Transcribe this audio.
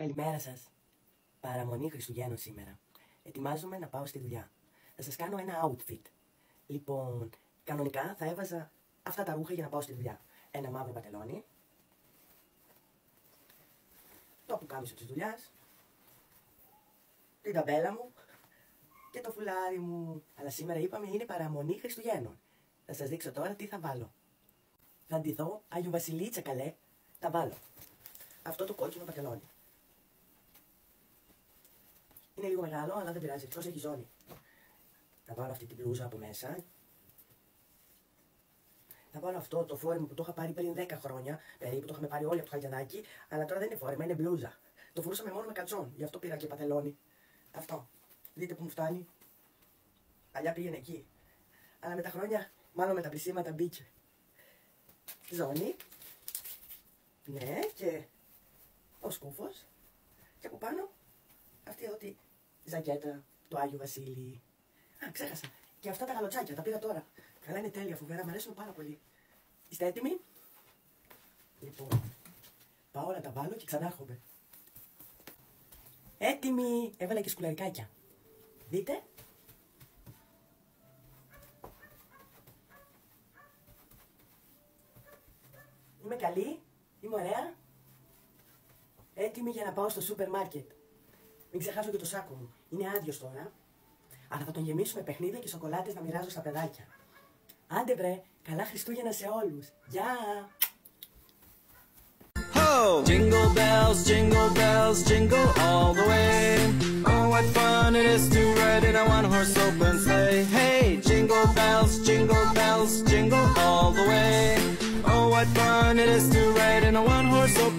Καλημέρα σας. Παραμονή Χριστουγέννων σήμερα. Ετοιμάζομαι να πάω στη δουλειά. Θα σας κάνω ένα outfit. Λοιπόν, κανονικά θα έβαζα αυτά τα ρούχα για να πάω στη δουλειά. Ένα μαύρο παντελόνι. Το πουκάμισο της δουλειάς. Την ταμπέλα μου. Και το φουλάρι μου. Αλλά σήμερα είπαμε είναι παραμονή Χριστουγέννων. Θα σας δείξω τώρα τι θα βάλω. Θα ντυθώ Άγιο Βασιλίτσα καλέ. Θα βάλω αυτό το κόκκινο παντελόνι. Είναι λίγο μεγάλο, αλλά δεν πειράζει, εκτός έχει ζώνη. Θα βάλω αυτή την μπλούζα από μέσα. Θα βάλω αυτό το φόρεμα που το είχα πάρει πριν 10 χρόνια, περίπου το είχαμε πάρει όλοι από το Χαλκιδάκι, αλλά τώρα δεν είναι φόρεμα, είναι μπλούζα. Το φορούσαμε μόνο με κατσόν, γι' αυτό πήρα και παντελόνι. Αυτό. Δείτε που μου φτάνει. Παλιά πήγαινε εκεί. Αλλά με τα χρόνια, μάλλον με τα πλησίματα μπήκε. Ζώνη. Ναι, και ο σκούφος. Και από πάνω, αυτή εδώ τη ζακέτα του Άγιου Βασίλη. Α, ξέχασα. Και αυτά τα γαλοτσάκια, τα πήρα τώρα. Καλά, είναι τέλεια, φοβερά, μου αρέσουν πάρα πολύ. Είστε έτοιμοι? Λοιπόν, πάω να τα βάλω και ξανά έρχομαι. Έτοιμοι! Έβαλα και σκουλαρικάκια. Δείτε. Είμαι καλή, είμαι ωραία. Έτοιμη για να πάω στο σούπερ μάρκετ. Μην ξεχάσω και το σάκο μου. Είναι άδειος τώρα. Αλλά θα τον γεμίσω με παιχνίδια και σοκολάτες να μοιράζω στα παιδάκια. Άντε βρε, καλά Χριστούγεννα σε όλους. Γεια! Ho! Jingle bells, jingle all the way. Oh, what fun it is to ride in a one-horse open sleigh. Hey, jingle bells, jingle all the way. Oh, what fun it is to ride in a one-horse open sleigh.